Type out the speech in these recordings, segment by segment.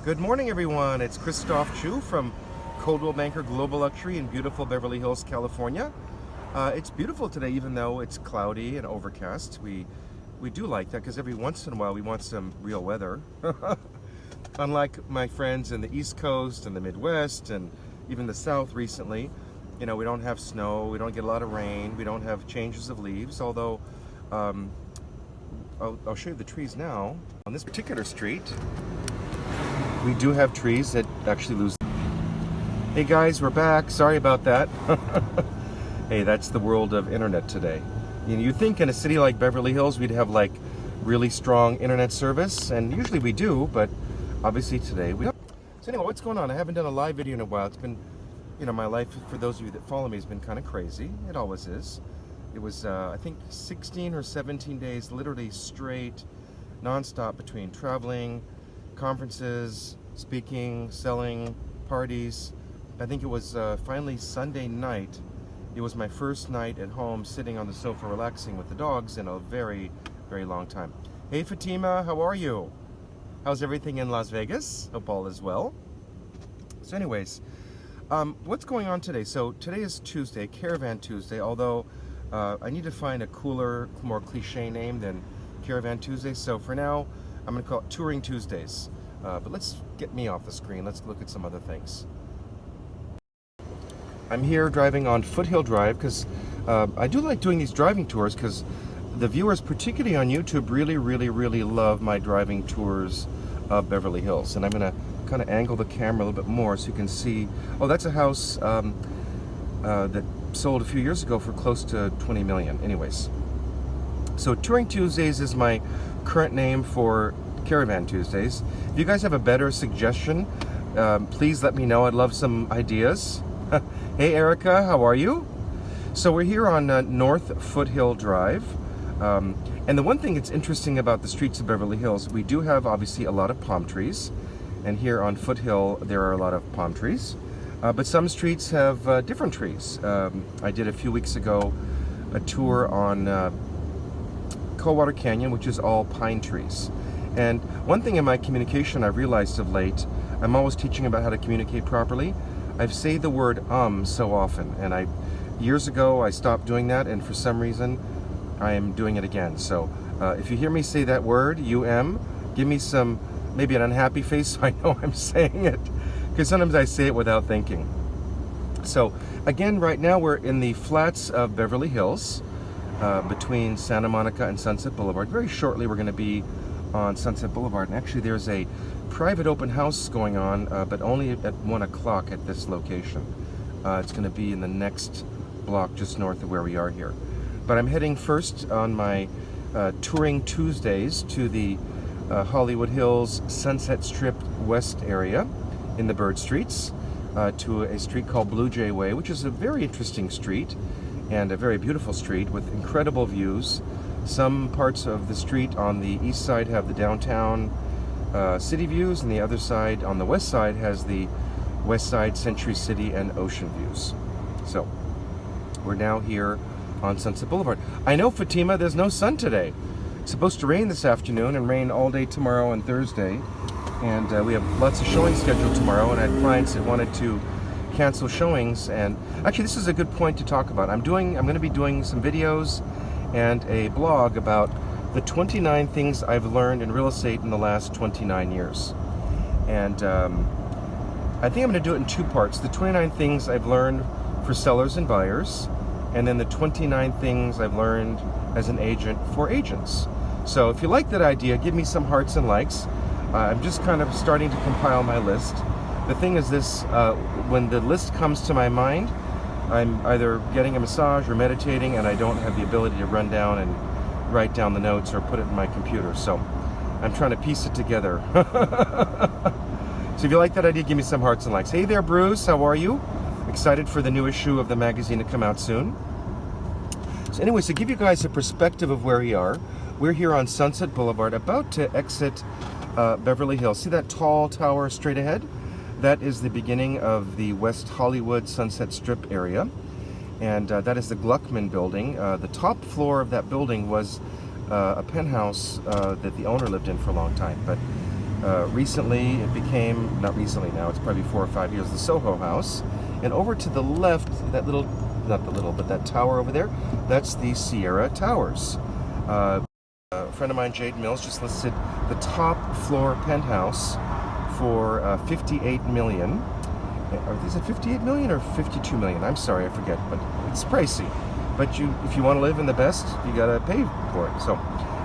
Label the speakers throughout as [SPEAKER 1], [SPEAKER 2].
[SPEAKER 1] Good morning, everyone. It's Christophe Choo from Coldwell Banker Global Luxury in beautiful Beverly Hills, California. It's beautiful today, even though it's cloudy and overcast. We do like that because every once in a while we want some real weather. Unlike my friends in the East Coast and the Midwest and even the South recently, we don't have snow, we don't get a lot of rain, we don't have changes of leaves, although I'll show you the trees now. On this particular street, we do have trees that actually lose. Hey guys, we're back. Sorry about that. Hey, that's the world of internet today. You'd think in a city like Beverly Hills we'd have like really strong internet service, and usually we do, but obviously today we don't. So anyway, what's going on? I haven't done a live video in a while. It's been, my life, for those of you that follow me, has been kind of crazy. It always is. It was, I think, 16 or 17 days, literally straight, nonstop between traveling, conferences, speaking, selling, parties. I think it was finally Sunday night. It was my first night at home sitting on the sofa relaxing with the dogs in a very, very long time. Hey Fatima, how are you? How's everything in Las Vegas? Hope all is well. So anyways, what's going on today? So today is Tuesday, Caravan Tuesday, although I need to find a cooler, more cliche name than Caravan Tuesday. So for now, I'm going to call it Touring Tuesdays. But let's get me off the screen. Let's look at some other things. I'm here driving on Foothill Drive because I do like doing these driving tours because the viewers, particularly on YouTube, really, really, really love my driving tours of Beverly Hills. And I'm going to kind of angle the camera a little bit more so you can see. Oh, that's a house that sold a few years ago for close to 20 million. Anyways, so Touring Tuesdays is my current name for Caravan Tuesdays. If you guys have a better suggestion, please let me know. I'd love some ideas. Hey Erica, how are you? So we're here on North Foothill Drive. And the one thing that's interesting about the streets of Beverly Hills, we do have obviously a lot of palm trees. And here on Foothill, there are a lot of palm trees. But some streets have different trees. I did a few weeks ago a tour on Coldwater Canyon, which is all pine trees. And one thing in my communication I've realized of late, I'm always teaching about how to communicate properly. I've said the word so often, and years ago I stopped doing that, and for some reason I am doing it again. So if you hear me say that word, give me maybe an unhappy face so I know I'm saying it, because sometimes I say it without thinking. So again, right now we're in the flats of Beverly Hills, between Santa Monica and Sunset Boulevard. Very shortly we're going to be on Sunset Boulevard, and actually there's a private open house going on, but only at 1 o'clock at this location. It's going to be in the next block just north of where we are here. But I'm heading first on my Touring Tuesdays to the Hollywood Hills Sunset Strip West area in the Bird Streets, to a street called Blue Jay Way, which is a very interesting street and a very beautiful street with incredible views. Some parts of the street on the east side have the downtown city views, and the other side on the west side has the Westside, Century City, and ocean views. So we're now here on Sunset Boulevard. I know, Fatima, there's no sun today. It's supposed to rain this afternoon and rain all day tomorrow and Thursday. And we have lots of showings scheduled tomorrow, and I had clients that wanted to cancel showings. And actually, this is a good point to talk about. I'm going to be doing some videos and a blog about the 29 things I've learned in real estate in the last 29 years. And I think I'm going to do it in two parts. The 29 things I've learned for sellers and buyers, and then the 29 things I've learned as an agent for agents. So if you like that idea, give me some hearts and likes. I'm just kind of starting to compile my list. The thing is this, when the list comes to my mind, I'm either getting a massage or meditating, and I don't have the ability to run down and write down the notes or put it in my computer. So I'm trying to piece it together. So if you like that idea, give me some hearts and likes. Hey there, Bruce, how are you? Excited for the new issue of the magazine to come out soon. So anyways, to give you guys a perspective of where we are, we're here on Sunset Boulevard, about to exit Beverly Hills. See that tall tower straight ahead? That is the beginning of the West Hollywood Sunset Strip area, and that is the Gluckman building. The top floor of that building was a penthouse that the owner lived in for a long time, but Recently, it became, not recently now, it's probably 4 or 5 years, the Soho House. And over to the left, that little, not the little, but that tower over there, that's the Sierra Towers. A friend of mine, Jade Mills, just listed the top floor penthouse for 58 million. Is it 58 million or 52 million? I'm sorry, I forget, but it's pricey. But if you want to live in the best, you gotta pay for it. So,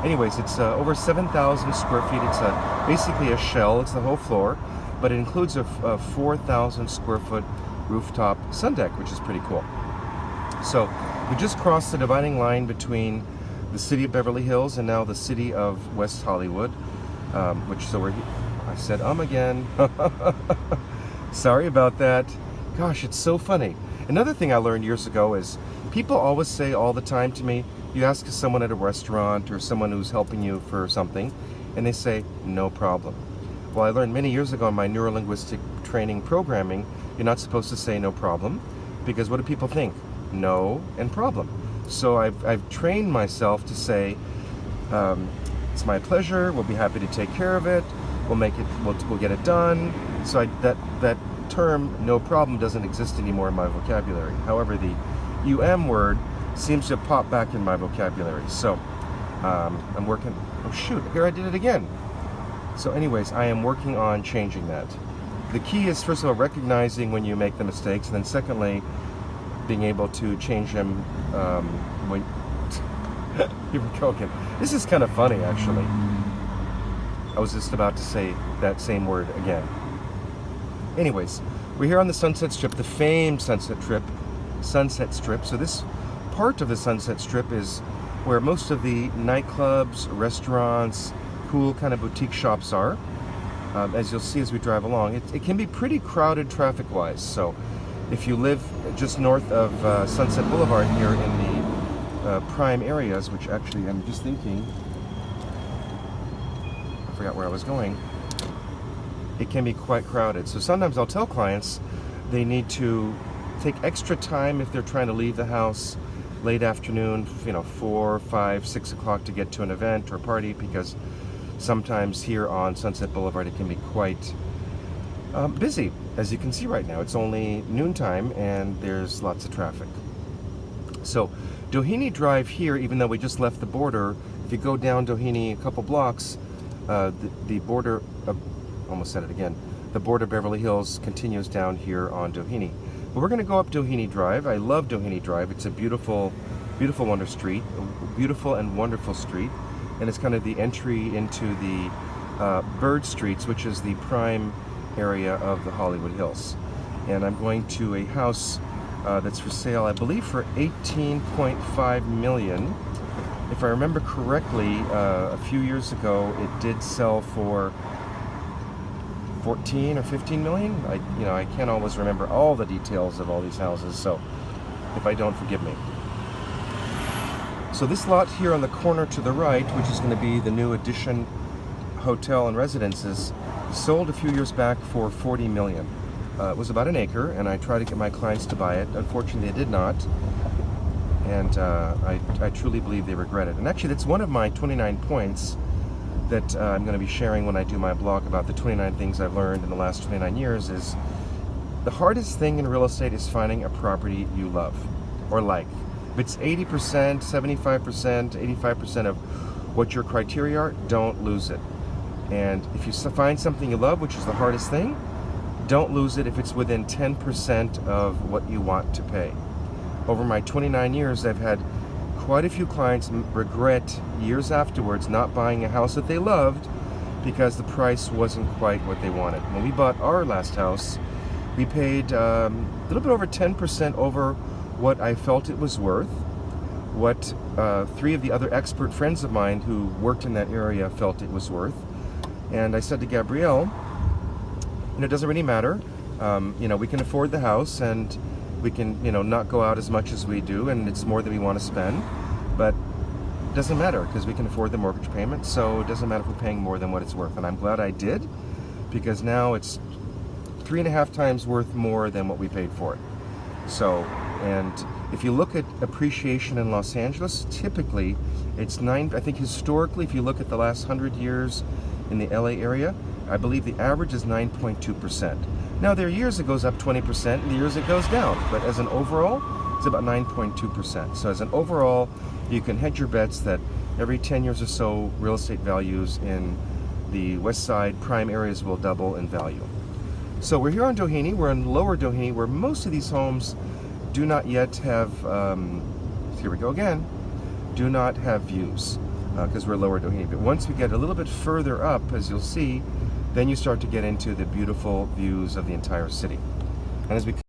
[SPEAKER 1] anyways, it's over 7,000 square feet. It's basically a shell. It's the whole floor, but it includes a 4,000 square foot rooftop sun deck, which is pretty cool. So, we just crossed the dividing line between the city of Beverly Hills and now the city of West Hollywood, I said again. Sorry about that. Gosh, it's so funny. Another thing I learned years ago is people always say all the time to me, you ask someone at a restaurant or someone who's helping you for something, and they say, no problem. Well, I learned many years ago in my neurolinguistic training programming, you're not supposed to say no problem, because what do people think? No and problem. So I've trained myself to say, it's my pleasure, we'll be happy to take care of it, we'll get it done. So that term, no problem, doesn't exist anymore in my vocabulary. However, the word seems to pop back in my vocabulary. So I'm working, oh shoot, here I did it again. So anyways, I am working on changing that. The key is, first of all, recognizing when you make the mistakes, and then secondly, being able to change them when... Here we go again. This is kind of funny, actually. I was just about to say that same word again. Anyways, we're here on the Sunset Strip, the famed Sunset Strip. So this part of the Sunset Strip is where most of the nightclubs, restaurants, cool kind of boutique shops are. As you'll see as we drive along, it can be pretty crowded traffic-wise. So if you live just north of Sunset Boulevard here in the prime areas, which actually I'm just thinking, I forgot where I was going, it can be quite crowded. So sometimes I'll tell clients they need to take extra time if they're trying to leave the house late afternoon, 4, 5, 6 o'clock to get to an event or party, because sometimes here on Sunset Boulevard it can be quite busy. As you can see right now, it's only noontime and there's lots of traffic. So Doheny Drive here, even though we just left the border, if you go down Doheny a couple blocks, the border, almost said it again, the border Beverly Hills continues down here on Doheny. But we're going to go up Doheny Drive. I love Doheny Drive. It's a beautiful, beautiful beautiful and wonderful street. And it's kind of the entry into the Bird Streets, which is the prime area of the Hollywood Hills. And I'm going to a house that's for sale, I believe, for $18.5 million. If I remember correctly, a few years ago, it did sell for 14 or 15 million. I can't always remember all the details of all these houses, so if I don't, forgive me. So this lot here on the corner to the right, which is going to be the new Addition Hotel and Residences, sold a few years back for 40 million. It was about an acre, and I tried to get my clients to buy it. Unfortunately, they did not, and I truly believe they regret it. And actually, that's one of my 29 points that I'm going to be sharing when I do my blog about the 29 things I've learned in the last 29 years is the hardest thing in real estate is finding a property you love or like. If it's 80%, 75%, 85% of what your criteria are, don't lose it. And if you find something you love, which is the hardest thing, don't lose it if it's within 10% of what you want to pay. Over my 29 years, I've had quite a few clients regret years afterwards not buying a house that they loved because the price wasn't quite what they wanted. When we bought our last house, we paid a little bit over 10% over what I felt it was worth, what 3 of the other expert friends of mine who worked in that area felt it was worth. And I said to Gabrielle, it doesn't really matter. We can afford the house and we can, not go out as much as we do, and it's more than we want to spend. But it doesn't matter because we can afford the mortgage payment, so it doesn't matter if we're paying more than what it's worth. And I'm glad I did, because now it's 3.5 times worth more than what we paid for it. So, and if you look at appreciation in Los Angeles, typically it's I think historically, if you look at the last 100 years in the LA area, I believe the average is 9.2%. Now there are years it goes up 20% and years it goes down, but as an overall, it's about 9.2%. So as an overall, you can hedge your bets that every 10 years or so, real estate values in the Westside prime areas will double in value. So we're here on Doheny. We're in Lower Doheny, where most of these homes do not yet have, here we go again, do not have views, because we're Lower Doheny. But once we get a little bit further up, as you'll see, then you start to get into the beautiful views of the entire city. And as we